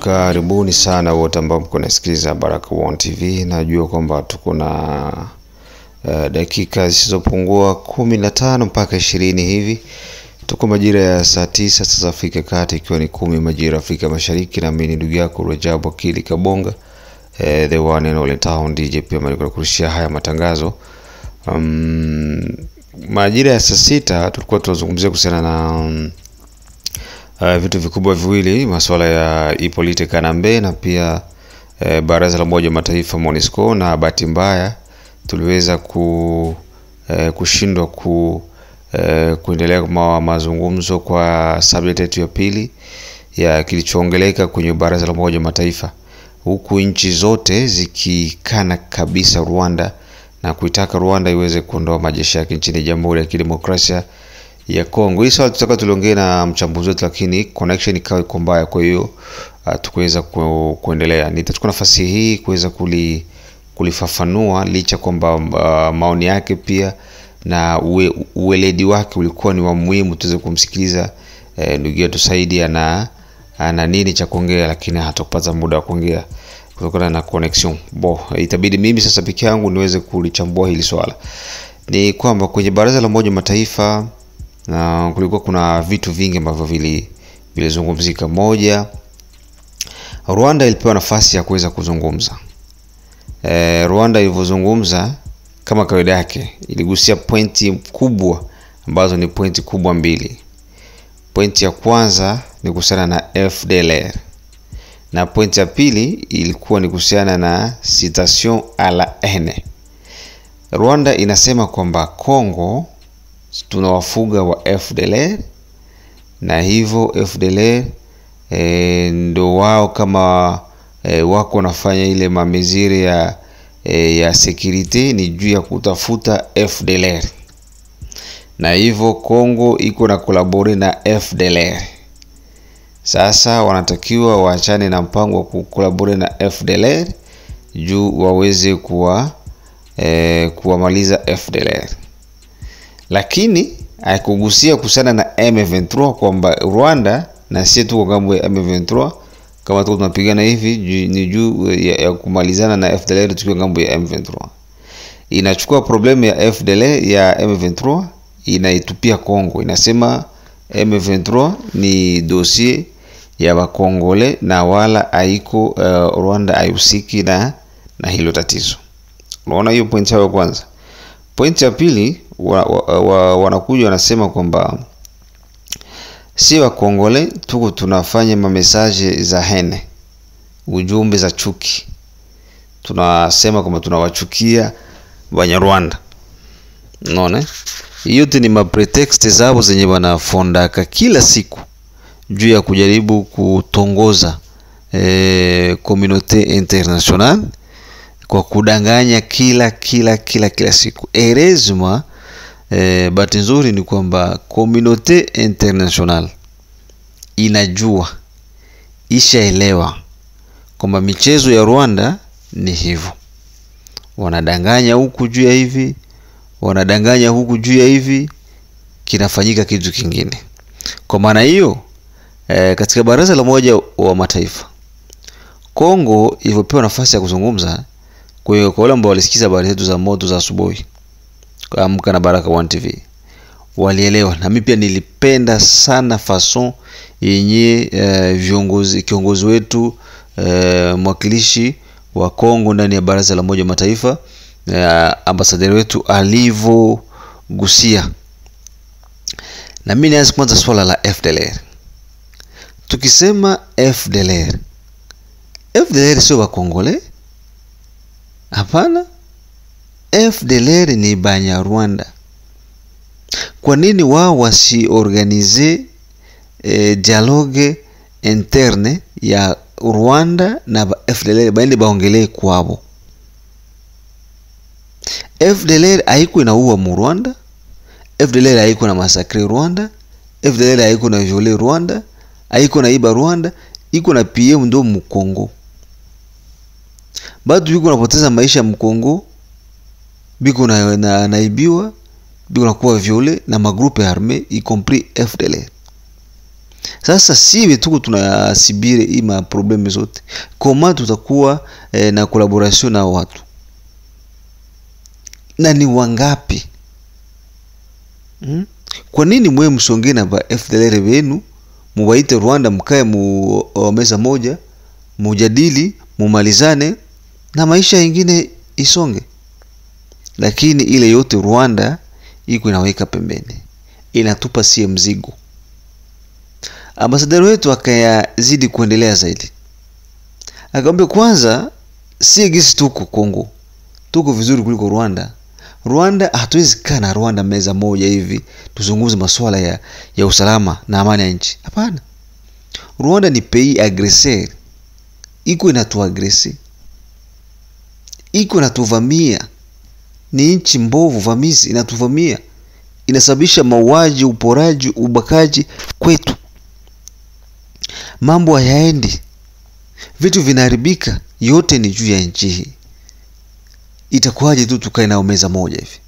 Karibuni sana wote ambao mko nasikiliza Baraka1 TV. Najua kwamba tuko na dakika zisizopungua 15 mpaka 20 hivi. Tuko majira ya saa 9 sasa Afrika Kati, ikiwa ni 10 majira Afrika Mashariki, na mimi ni ndugu yako Rajabu Akili Kabonga, the one and only town DJ, pia kurushia haya matangazo. Majira ya saa 6 tulikuwa tunazungumzia kuhusiana na vitu vikubwa viwili, masuala ya ipolitika Nambe na pia Baraza la Umoja wa Mataifa MONUSCO, na bahati mbaya tuliweza kushindwa kuendelea kwa mazungumzo kwa subject yetu ya pili ya kilichoongeleka kwenye Baraza la Umoja wa Mataifa, huku nchi zote zikikana kabisa Rwanda na kuitaka Rwanda iweze kuondoa majeshi yake nchini Jamhuri ya Kidemokrasia ya Kongo. Hii swali tutaka tuliongea na mchambuzi wetu, lakini connection ikawa iko mbaya, kwa hiyo tukuweza kuendelea. Nitachukua nafasi hii kuweza kulifafanua, licha kwamba maoni yake pia na uweledi wake ulikuwa ni wa muhimu tuweze kumsikiliza ndugu yetu Saidi ana nini cha kuongea, lakini hatakupata muda wa kuongea kutokana na connection. Itabidi mimi sasa peke yangu niweze kulichambua hili swala. Ni kwamba kwenye Baraza la Umoja wa Mataifa na kulikuwa kuna vitu vingi ambavyo vilizungumzika. Moja, Rwanda ilipewa nafasi ya kuweza kuzungumza. Rwanda ilivyozungumza kama kawaida yake iligusia pointi kubwa ambazo ni pointi kubwa mbili. Pointi ya kwanza ni kuhusiana na FDLR, na pointi ya pili ilikuwa ni kuhusiana na citation à la haine. Rwanda inasema kwamba Kongo tunawafuga wa FDLR, na hivyo FDLR ndo wao kama wako nafanya ile mameziri ya security ni juu ya kutafuta FDLR, na hivyo Kongo iko na kolabore na FDLR. Sasa wanatakiwa waachane na mpango wa kukolabore na FDLR juu waweze kuwamaliza FDLR. Lakini haikugusia kusana na M23 kwamba Rwanda na sisi tuko ngambo ya M23, kama tuko tunapigana hivi ni juu ya kumalizana na FDLR tukiwa ngambo ya M23. Inachukua problem ya FDLR ya M23 inaitupia Kongo, inasema M23 ni dossier ya Wakongole na wala haiko Rwanda haihusiki na hilo tatizo. Unaona hiyo point ya kwanza. Point ya pili, wanakuja wanasema kwamba si Wakongole tuko tunafanya message za haine, ujumbe za chuki. Tunasema kama tunawachukia Banyarwanda. Unaona? Hiyo ni pretext zao zenye wanafondaka kila siku juu ya kujaribu kutongoza community international kwa kudanganya kila siku. Erezuma bahati nzuri ni kwamba community international inajua, ishaelewa kwamba michezo ya Rwanda ni hivyo. Wanadanganya huku juu ya hivi, wanadanganya huku juu ya hivi, kinafanyika kitu kingine. Kwa maana hiyo katika Baraza la Umoja wa Mataifa Kongo ilipopewa nafasi ya kuzungumza, kwa hiyo kwa wale ambao walisikiza habari zetu za moto za asubuhi Amka na Baraka1 TV walielewa, na mimi pia nilipenda sana fason yenye kiongozi wetu mwakilishi wa Kongo ndani ya Baraza la Umoja wa Mataifa, ambassador wetu alivogusia. Na mimi nianze kwanza swala la FDLR. Tukisema FDLR sio Wakongole. Hapana, FDLR ni Banyarwanda. Kwa nini wao wasiorganize dialogue interne ya Rwanda na FDLR baende baongelee kwao? FDLR haiko inaua mu Rwanda, FDLR haiko na masakre Rwanda, FDLR haiko na viole Rwanda, haiko na iba Rwanda, iko na PM ndo mu Kongo. Bado biko napoteza maisha mu Kongo, biko na naibiwa, biko na kuwa viole na magrupe arme y compris FDLR. Sasa siwe tuko tunasibiri ima problemi zote. Koma tutakuwa na collaboration na watu. Na ni wangapi? Kwa nini mwe msonge na ba FDLR wenu, muwaite Rwanda mkae mu meza moja, mujadili, mumalizane na maisha ingine isonge? Lakini ile yote Rwanda iko inaweka pembeni. Inatupa sie mzigo. Ambasadari wetu akayazidi kuendelea zaidi. Akamwambia kwanza si gisi tuko Kongo. Tuko vizuri kuliko Rwanda. Rwanda hatuwezi kaa na Rwanda meza moja hivi tuzungumze masuala ya usalama na amani ya nchi. Hapana. Rwanda ni pays agresseur. Iko inatuagresi. Iko inatuvamia. Ni nchi mbovu vamizi inatuvamia. Inasababisha mauaji, uporaji, ubakaji kwetu. Mambo hayaendi. Vitu vinaharibika, yote ni juu ya nchi hii. Itakuwaje tu tukae nao meza moja hivi?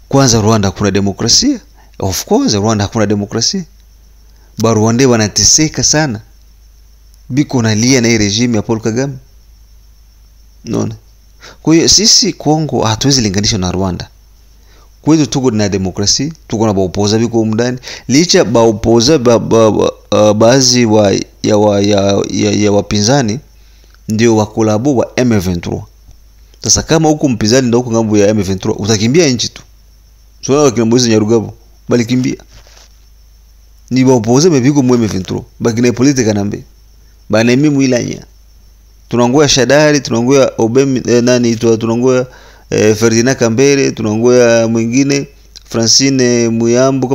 Kwanza Rwanda hakuna demokrasia. Of course Rwanda hakuna demokrasia. Rwanda wanateseka sana. Biko nalia na hii regime ya Paul Kagame. Unaona? Kwa hiyo sisi Kongo hatuwezi linganisha na Rwanda. Kwetu tuko na demokrasia, tuko na baopoza biko mndani. Licha baopoza baadhi ya wapinzani ndio wakolabo wa M23. Sasa kama huko mpinzani ndio huko ngambo ya M23, utakimbia nchi tu. Sio kina Moise Nyarugabo, bali kimbia. Ni baopoza biko mu M23, baki na politika nambe. Bana mimi ilanya. Tunangoya Shadari, tunangoya Obem tunangoya Ferdinand Kambere, tunangoya mwingine Francine Muyambo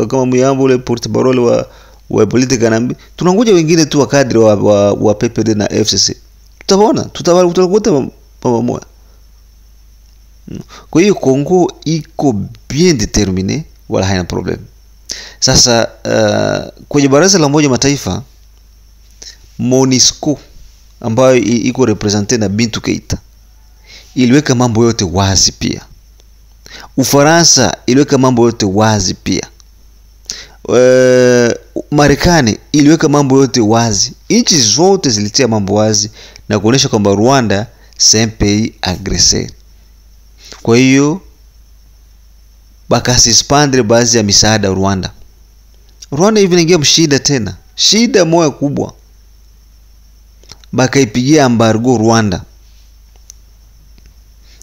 kama Muyambo ule porte-parole wa politika nambi. Tunangoja wengine tu wakadri wa PPD na FCC. Tutakuta pamoja. Kwa hiyo Kongo iko bien determiné, wala haina problem. Sasa kwenye baraza la Umoja Mataifa MONUSCO ambayo iko represente na Bintou Keita iliweka mambo yote wazi pia. Ufaransa iliweka mambo yote wazi pia. Marekani iliweka mambo yote wazi. Nchi zote zilitia mambo wazi na kuonesha kwamba Rwanda c'est un pays agresseur. Kwa hiyo bakasispandre baadhi ya misaada Rwanda. Rwanda hivi inaingia mshida tena. Shida moja kubwa. Bakaipigia embargo Rwanda.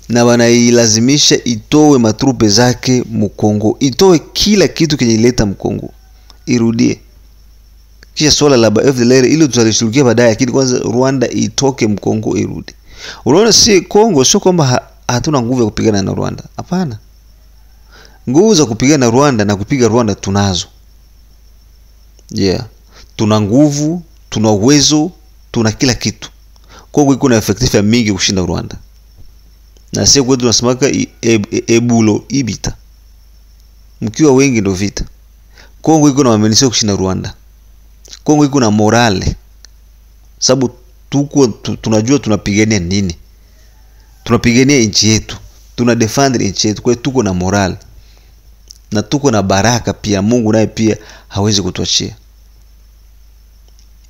Na wanailazimisha itowe matrupe zake Mkongo. Itowe kila kitu kenye ileta Mkongo. Irudie. Kisha swala la FDLR ili tutalishughulikia baadaye, lakini kwanza Rwanda itoke Mkongo irudi. Unaona si Kongo sio kwamba hatuna nguvu ya kupigana na Rwanda. Hapana. Nguvu za kupigana na Rwanda na kupiga Rwanda tunazo. Tuna nguvu, tuna uwezo, tuna kila kitu. Kongo iko na effective mingi kushinda Rwanda. Na sisi kwetu tunasemaka ebulo ibita. Mkiwa wengi ndio vita. Kongo iko na wamenisio kushinda Rwanda. Kongo iko na morale. Sababu tunajua tunapigania nini. Tunapigania nchi yetu. Tuna defend nchi yetu. Kwa hiyo tuko na morale. Na tuko na baraka pia. Mungu naye pia hawezi kutuachia.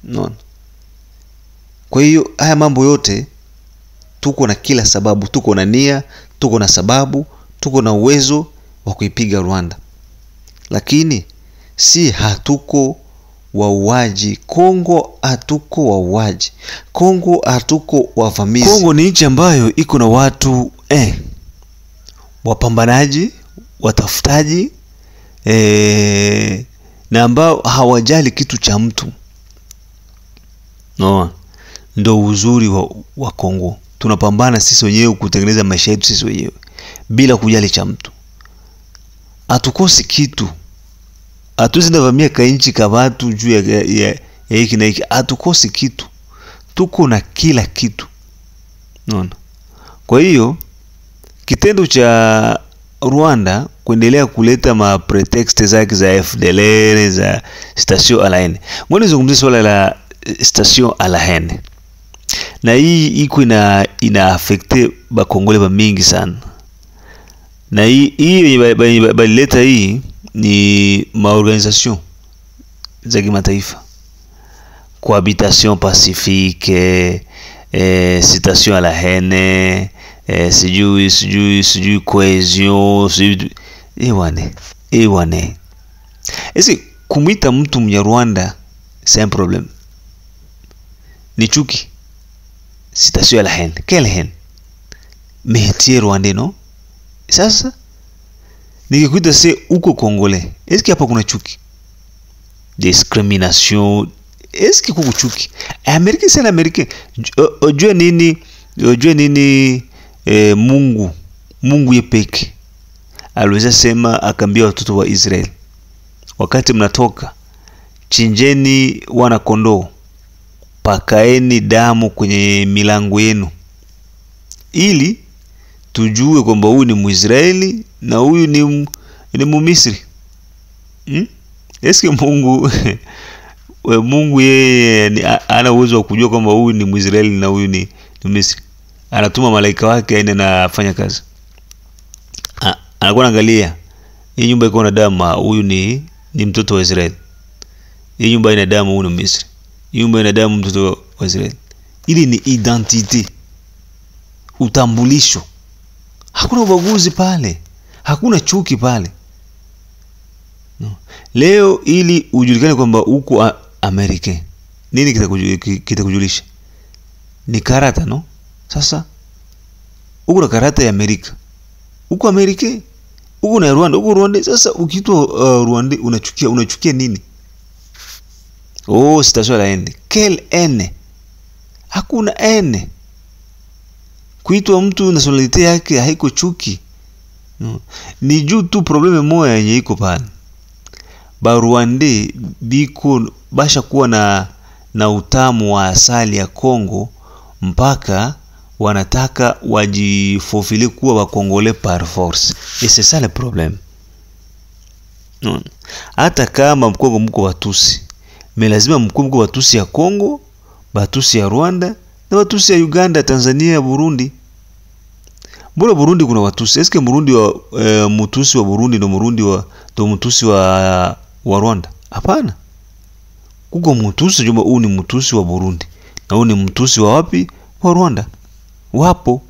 Unaona? Kwa hiyo haya mambo yote tuko na kila sababu, tuko na nia, tuko na sababu, tuko na uwezo wa kuipiga Rwanda. Lakini si hatuko wauaji. Kongo hatuko wauaji. Kongo hatuko wavamizi. Kongo ni nchi ambayo iko na watu wapambanaji, watafutaji na ambao hawajali kitu cha mtu. No. Ndo uzuri wa Kongo. Tunapambana sisi wenyewe kutengeneza maisha yetu sisi wenyewe bila kujali cha mtu. Hatukosi kitu. Hatuwezi ndavamia kainchi ka watu juu ya hiki na hiki. Hatukosi kitu. Tuko na kila kitu. Unaona? Kwa hiyo kitendo cha Rwanda kuendelea kuleta ma pretext zake za FDLR za station Alahene. Ngoja nizungumzie swala la station Alahene. Na hii iko ina affecte ba Kongole ba mingi sana. Na hii balileta hii ni maorganisation za kimataifa, cohabitation pacifique, citation à la haine, sijui cohesion, ewane. Esi kumwita mtu Mnyarwanda c'est un problème. Ni chuki. Citation à la haine. Quelle haine? Métier rwandais, non? Sasa nikikuita se uko Congolais, est-ce hapa kuna chuki? Discrimination, est-ce kuko chuki? Amerika sana Amerika. Ujue nini Mungu yepeke aliweza sema, akambia watoto wa Israeli, wakati mnatoka chinjeni wana kondoo, pakaeni damu kwenye milango yenu, ili tujue kwamba huyu ni Mwisraeli na huyu ni Mumisri. Eske Mungu yeye ana uwezo wa kujua kwamba huyu ni Mwisraeli na huyu ni Misri? Anatuma malaika wake aende na afanya kazi. Anakuwa anaangalia, hii nyumba iko na damu, huyu ni mtoto wa Israeli. Hii nyumba ina damu, huyu ni Misri. Hii nyumba ina damu, mtoto wa Israeli. Ili ni identity, utambulisho. Hakuna ubaguzi pale, hakuna chuki pale. No. Leo ili ujulikane kwamba uko Amerika, nini kitakujulisha? Ni karata, no? Sasa uko na karata ya Amerika, uko Amerika, uko na Rwanda, uko Rwanda. Sasa ukiitwa Rwanda unachukia nini? Citation la haine. Quelle haine? Hakuna haine. Kuitwa mtu nationality yake haiko chuki. No. Ni juu tu probleme moja yenye iko pale. Ba Rwanda biko basha kuwa na utamu wa asali ya Kongo, mpaka wanataka wajifofile kuwa wa Congolais par force. Et c'est ça le problème. Non. Hata kama mkongo mko Watusi, lazima mko Watusi ya Kongo, Watusi ya Rwanda na Watusi ya Uganda, Tanzania, Burundi. Mbona Burundi kuna Watusi? Eske Burundi wa Mutusi wa Burundi ndo Mutusi wa Rwanda? Hapana. Kuko Mutusi jumba, huu ni Mutusi wa Burundi na huu ni Mutusi wa wapi? Wa Rwanda. Wapo.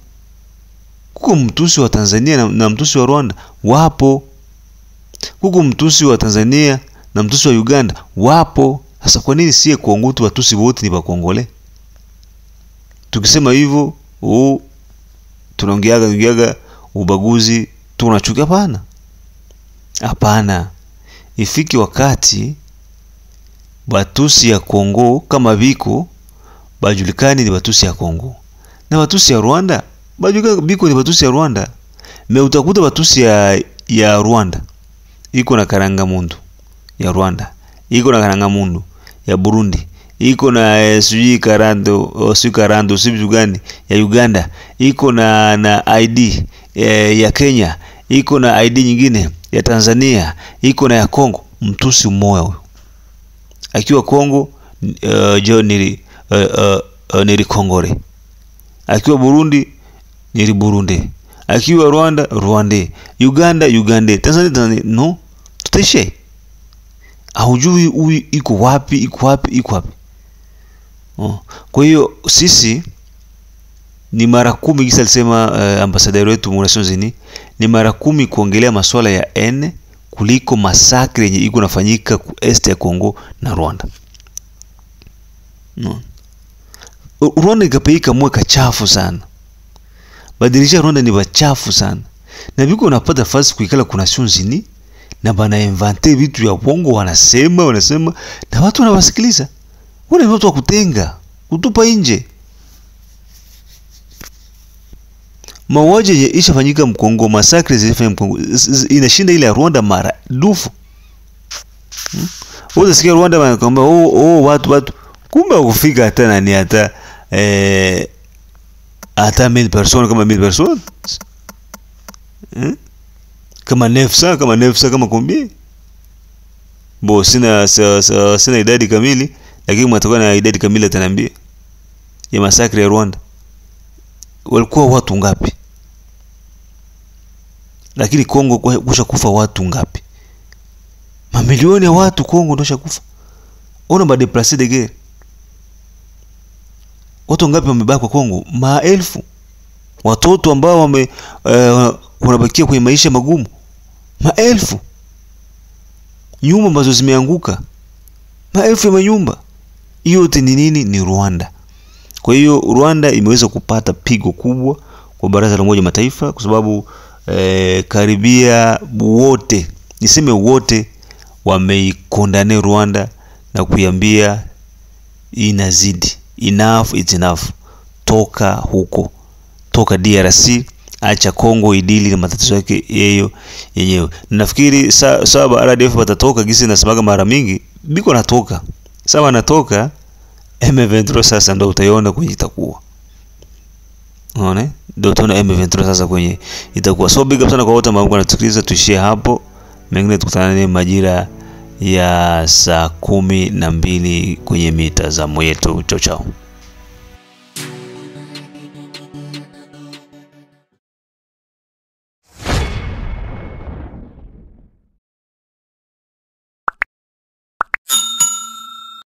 Kuko Mtusi wa Tanzania na Mtusi wa Rwanda. Wapo. Kuko Mtusi wa Tanzania na Mtusi wa Uganda. Wapo. Sasa kwa nini siye kuongutu Watusi wote ni Bakongole? Tukisema hivyo, tunaongeaga ubaguzi, tunachukia? Hapana. Hapana. Ifiki wakati Batusi ya Kongo kama biko bajulikani ni Batusi ya Kongo, na Batusi ya Rwanda bajulikani biko ni Batusi ya Rwanda. Utakuta Batusi ya Rwanda iko na Karangamundu ya Rwanda, iko na Karangamundu ya Burundi, iko na sijui Karando sijui gani ya Uganda, iko na ID ya Kenya, iko na ID nyingine ya Tanzania, iko na ya Kongo. Mtusi mmoja huyo akiwa Kongo nili Kongore, akiwa Burundi nili Burundi, akiwa Rwanda Uganda, Tanzania. No, tuteshe. Haujui huyu iko wapi. Kwa hiyo sisi ni mara 10, kisa alisema ambassadeur wetu wa Nations Unies, ni mara 10 kuongelea masuala ya N kuliko masakre yenye iko nafanyika ku este ya Kongo na Rwanda. No. Rwanda ikapeika mweka chafu sana. Badilisha Rwanda ni wachafu sana. Na biko unapata fasi kuikala kuna Nations Unies na bana invente vitu ya bongo, wanasema na watu wanawasikiliza. Wale watu wa kutenga, kutupa nje. Mauaji yenye ishafanyika Mkongo, masakre zilifanyika Mkongo, inashinda ile ya Rwanda mara dufu. Sikia Rwanda wanakwambia watu kumbe kufika hata nani hata 1000 personnes, kama 1000 personnes. Kama 900 kama combien? Bo sina idadi kamili, lakini mtakuwa na idadi kamili ataniambia. Ya masakre ya Rwanda walikuwa watu ngapi? Lakini Kongo kusha kufa watu ngapi? Mamilioni ya watu Kongo ndio shakufa. Ona ba déplacer de guerre. Watu ngapi wamebaki kwa Kongo? Maelfu. Watoto ambao wanabakia kwenye maisha magumu. Maelfu. Nyumba ambazo zimeanguka. Maelfu ya manyumba. Hiyo yote ni nini? Ni Rwanda. Kwa hiyo Rwanda imeweza kupata pigo kubwa kwa Baraza la Umoja Mataifa kwa sababu karibia wote, niseme wote, wameikondane Rwanda na kuiambia inazidi. Enough is enough. Toka huko. Toka DRC, acha Kongo idili na matatizo yake yenyewe. Nafikiri sawa RDF watatoka, gisi nasemaga mara mingi, biko natoka. Sawa natoka, M23 sasa ndio utaiona kwenye itakuwa. Unaona? Ndio utaona M23 sasa kwenye itakuwa. So big up sana kwa wote ambao wanatusikiliza, tuishie hapo. Mengine tukutane majira ya saa 12 kwenye mitazamo yetu. Chao chao.